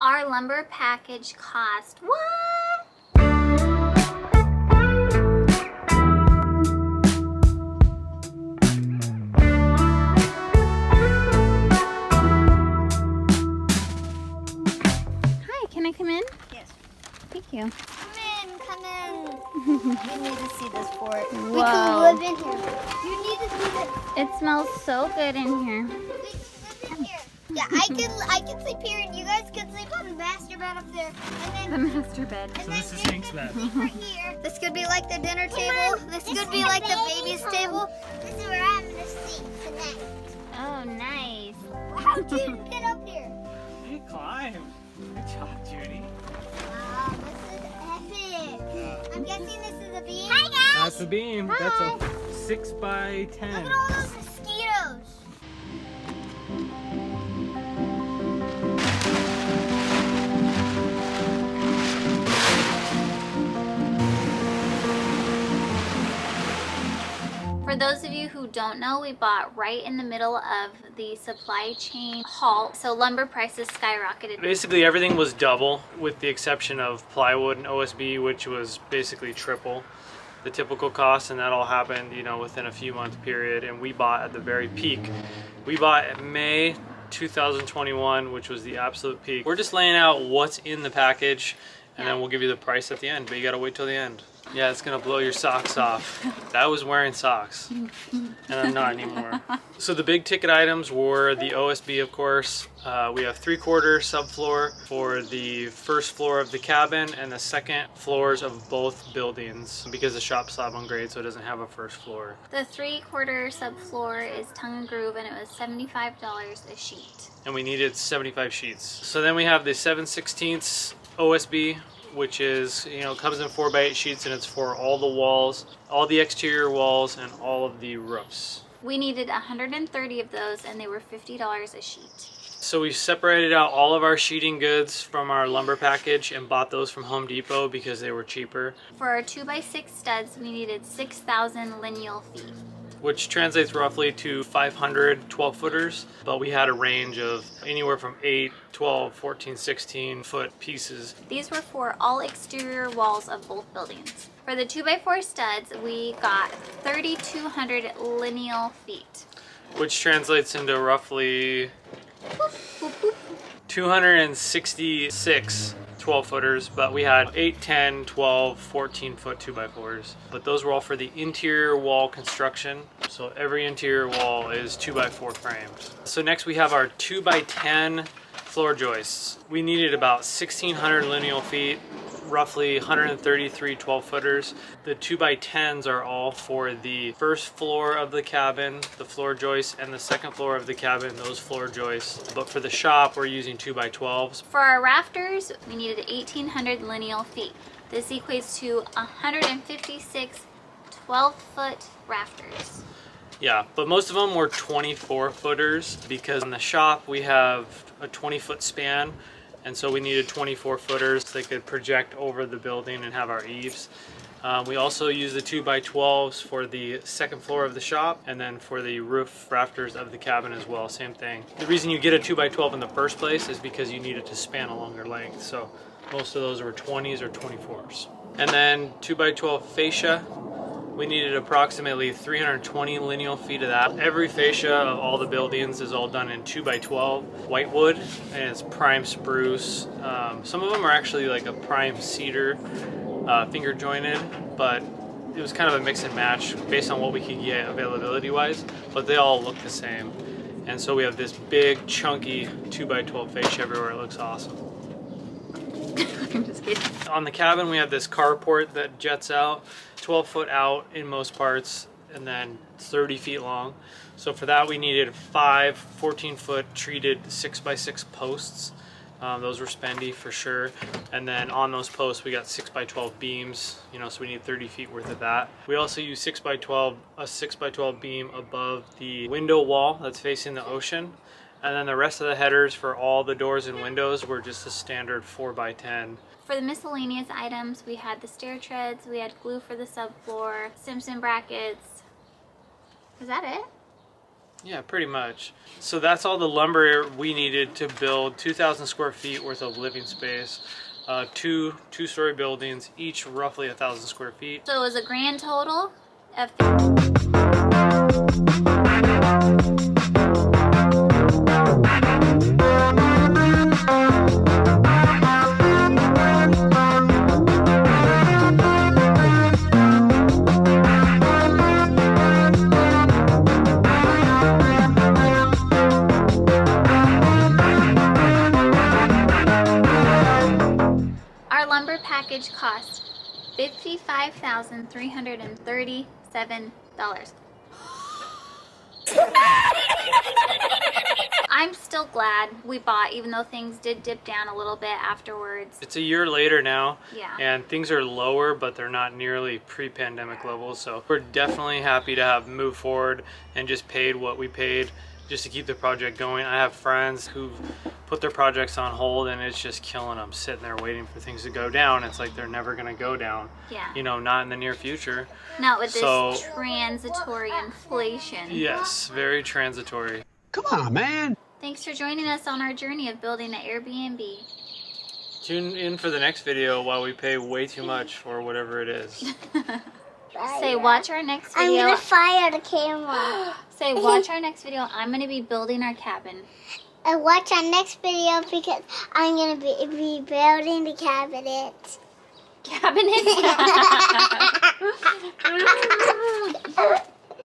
our lumber package cost? What? Hi, can I come in? Yes. Thank you. Come in. You need to see this fort. Whoa. We can live in here. You need to see this. It smells so good in here. We can live in here. Yeah, I can sleep here, and you guys can sleep on the master bed up there. And The then master bed. and So then this is you Hank's can bed. sleep right here. This could be like the dinner table. This could be like the baby's table. This is where I'm gonna sleep tonight. Oh, nice. How'd you get up here? Hey, climb. Good job, Judy. Wow, this is epic. I'm guessing this is a beam. Hi guys. That's a beam. That's a 6 by 10. Look at all those mosquitoes. For those of you who don't know, we bought right in the middle of the supply chain halt, so lumber prices skyrocketed. Basically everything was double with the exception of plywood and OSB, which was basically triple the typical cost, and that all happened, you know, within a few month period. And we bought at the very peak. We bought at May 2021, which was the absolute peak. We're just laying out what's in the package, and then we'll give you the price at the end, but you gotta wait till the end. Yeah, it's gonna blow your socks off. I was wearing socks, and I'm not anymore. So the big ticket items were the OSB, of course. We have 3/4 subfloor for the first floor of the cabin and the second floors of both buildings, because the shop slab on grade, so it doesn't have a first floor. The 3/4 subfloor is tongue and groove, and it was $75 a sheet. And we needed 75 sheets. So then we have the 7/16 OSB, which is, you know, comes in 4x8 sheets, and it's for all the walls, all the exterior walls, and all of the roofs. We needed 130 of those, and they were $50 a sheet. So we separated out all of our sheeting goods from our lumber package and bought those from Home Depot because they were cheaper, For our 2x6 studs, we needed 6,000 lineal feet. which translates roughly to 500 12-footers, but we had a range of anywhere from 8, 12, 14, 16 foot pieces. These were for all exterior walls of both buildings. For the 2x4 studs, we got 3,200 lineal feet. Which translates into roughly 266 12-footers, but we had 8, 10, 12, 14 foot 2x4s. But those were all for the interior wall construction. So every interior wall is 2x4 framed. So next we have our 2x10 floor joists. We needed about 1,600 lineal feet, roughly 133 12-footers. The 2x10s are all for the first floor of the cabin, the floor joists, and the second floor of the cabin, those floor joists. But for the shop, we're using 2x12s. For our rafters, we needed 1,800 lineal feet. This equates to 156 12-foot rafters. Yeah, but most of them were 24-footers because in the shop we have a 20-foot span, and so we needed 24-footers so they could project over the building and have our eaves. We also use the 2x12s for the second floor of the shop, and then for the roof rafters of the cabin as well, same thing. The reason you get a 2x12 in the first place is because you need it to span a longer length, so most of those were 20s or 24s. And then 2x12 fascia. We needed approximately 320 lineal feet of that. Every fascia of all the buildings is all done in 2x12 whitewood, and it's prime spruce. Some of them are actually like a prime cedar, finger jointed, but it was kind of a mix and match based on what we could get availability wise, but they all look the same. And so we have this big chunky 2x12 fascia everywhere. It looks awesome. I'm just kidding. On the cabin, we have this carport that jets out, 12 foot out in most parts, and then 30 feet long. So for that, we needed 5 14-foot treated 6x6 posts. Those were spendy for sure. And then on those posts, we got 6x12 beams, you know, so we need 30 feet worth of that. We also use a 6x12 beam above the window wall that's facing the ocean. And then the rest of the headers for all the doors and windows were just a standard 4x10. For the miscellaneous items, we had the stair treads, we had glue for the subfloor, Simpson brackets. Is that it? Yeah, pretty much. So that's all the lumber we needed to build 2,000 square feet worth of living space. Two-story buildings, each roughly 1,000 square feet. So it was a grand total of our lumber package cost $55,337. I'm still glad we bought, even though things did dip down a little bit afterwards. It's a year later now, Yeah. and things are lower, but they're not nearly pre-pandemic levels. So we're definitely happy to have moved forward and just paid what we paid just to keep the project going. I have friends who've put their projects on hold, and it's just killing them, sitting there waiting for things to go down. It's like they're never going to go down. Yeah. You know, not in the near future. Not with this So- transitory inflation. Yes, very transitory. Come on, man. Thanks for joining us on our journey of building an Airbnb. Tune in for the next video while we pay way too much for whatever it is. Say, watch our next I'm video. gonna fire the camera. Say, watch our next video. I'm going to be building our cabin. And watch our next video because I'm gonna be building the cabinet. Cabinet?